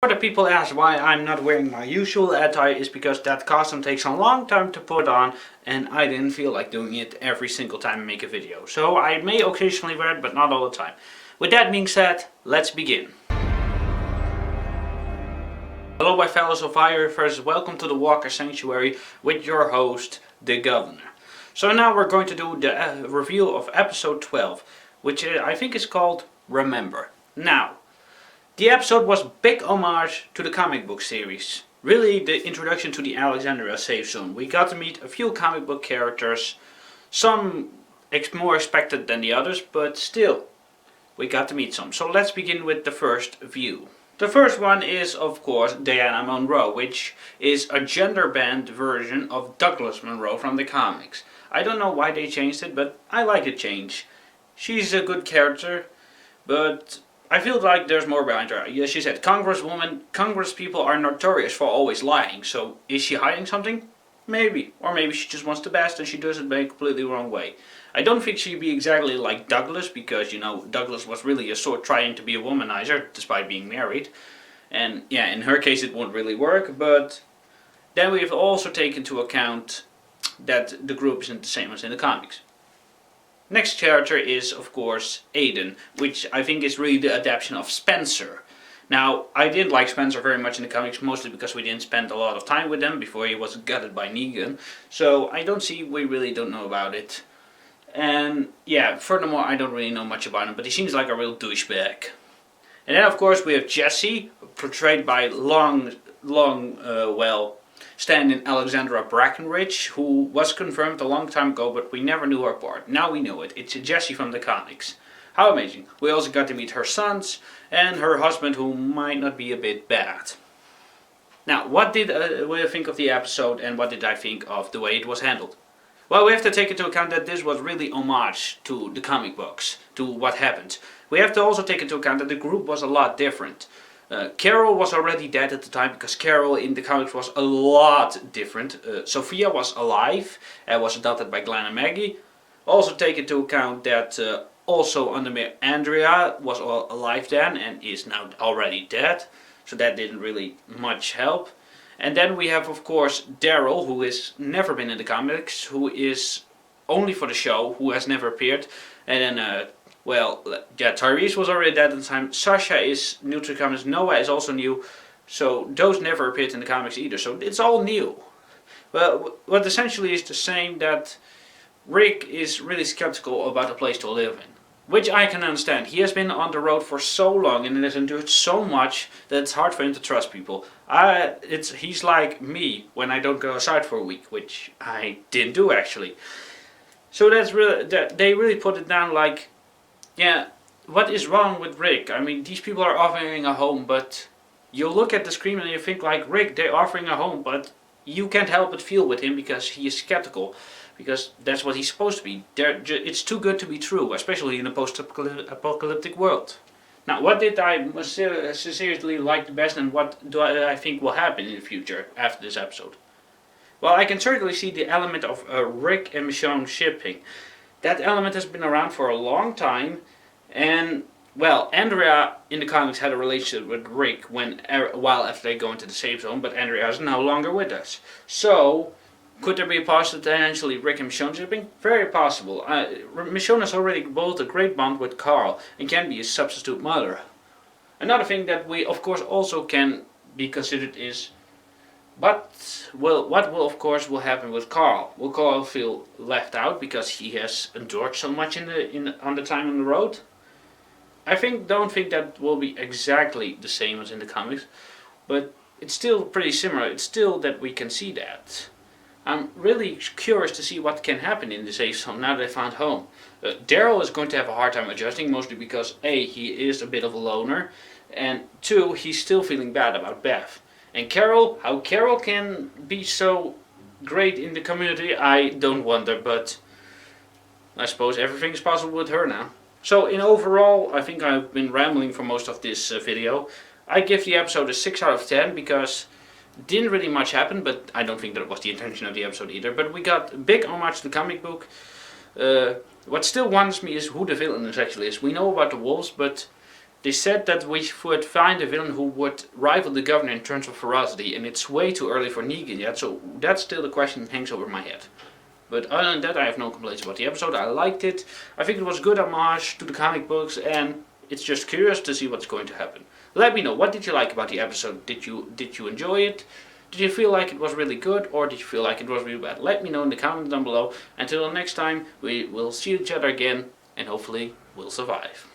For the people ask why I'm not wearing my usual attire is because that costume takes a long time to put on and I didn't feel like doing it every single time I make a video. So I may occasionally wear it, but not all the time. With that being said, let's begin. Hello my fellow survivors, welcome to the Walker Sanctuary with your host, the Governor. So now we're going to do the review of episode 12, which I think is called Remember. Now, the episode was a big homage to the comic book series. Really the introduction to the Alexandria safe zone. We got to meet a few comic book characters, some more expected than the others, but still, we got to meet some. So let's begin with the first view. The first one is, of course, Diana Monroe, which is a gender-banned version of Douglas Monroe from the comics. I don't know why they changed it, but I like the change. She's a good character, but I feel like there's more behind her. Yes, she said, Congresswoman, Congress people are notorious for always lying, so is she hiding something? Maybe. Or maybe she just wants the best and she does it a completely wrong way. I don't think she'd be exactly like Douglas, because, you know, Douglas was really a sort trying to be a womanizer, despite being married. And yeah, in her case it won't really work, but then we've also taken into account that the group isn't the same as in the comics. Next character is, of course, Aiden, which I think is really the adaptation of Spencer. Now, I didn't like Spencer very much in the comics, mostly because we didn't spend a lot of time with him before he was gutted by Negan. So I don't see, we really don't know about it. And yeah, furthermore, I don't really know much about him, but he seems like a real douchebag. And then, of course, we have Jesse, portrayed by stand-in Alexandra Brackenridge, who was confirmed a long time ago, but we never knew her part. Now we know it. It's Jessie from the comics. How amazing. We also got to meet her sons and her husband, who might not be a bit bad. Now, what did we think of the episode, and what did I think of the way it was handled? Well, we have to take into account that this was really homage to the comic books, to what happened. We have to also take into account that the group was a lot different. Carol was already dead at the time, because Carol in the comics was a lot different. Sophia was alive and was adopted by Glenn and Maggie. Also take into account that also under Andrea was alive then and is now already dead. So that didn't really much help. And then we have, of course, Daryl, who has never been in the comics, who is only for the show, who has never appeared. And then Tyrese was already dead at the time. Sasha is new to the comics. Noah is also new. So those never appeared in the comics either. So it's all new. Well, what essentially is the same, that Rick is really skeptical about a place to live in. Which I can understand. He has been on the road for so long and has endured so much that it's hard for him to trust people. He's like me when I don't go outside for a week, which I didn't do actually. So that's really, they really put it down like, yeah, what is wrong with Rick? I mean, these people are offering a home, but you look at the screen and you think like, Rick, they're offering a home, but you can't help but feel with him because he is skeptical. Because that's what he's supposed to be. It's too good to be true, especially in a post-apocalyptic world. Now, what did I seriously like the best, and what do I think will happen in the future after this episode? Well, I can certainly see the element of Rick and Michonne shipping. That element has been around for a long time, and well, Andrea in the comics had a relationship with Rick while after they go into the safe zone, but Andrea is no longer with us. So, could there be a potentially Rick and Michonne shipping? Very possible. Michonne has already built a great bond with Carl and can be a substitute mother. Another thing that we of course also can be considered is, what will of course will happen with Carl? Will Carl feel left out because he has endured so much on the time on the road? I don't think that will be exactly the same as in the comics, but it's still pretty similar. It's still that we can see that. I'm really curious to see what can happen in the safe zone now that they found home. Daryl is going to have a hard time adjusting, mostly because A, he is a bit of a loner, and 2, he's still feeling bad about Beth. And Carol, how Carol can be so great in the community, I don't wonder, but I suppose everything is possible with her now. So in overall, I think I've been rambling for most of this video. I give the episode a 6 out of 10 because didn't really much happen, but I don't think that was the intention of the episode either. But we got a big homage to the comic book. What still wonders me is who the villain actually is. We know about the wolves, but They said that we would find a villain who would rival the Governor in terms of ferocity, and it's way too early for Negan yet, so that's still the question that hangs over my head. But other than that, I have no complaints about the episode. I liked it. I think it was a good homage to the comic books, and it's just curious to see what's going to happen. Let me know, what did you like about the episode? Did you enjoy it? Did you feel like it was really good, or did you feel like it was really bad? Let me know in the comments down below. Until next time, we will see each other again, and hopefully we'll survive.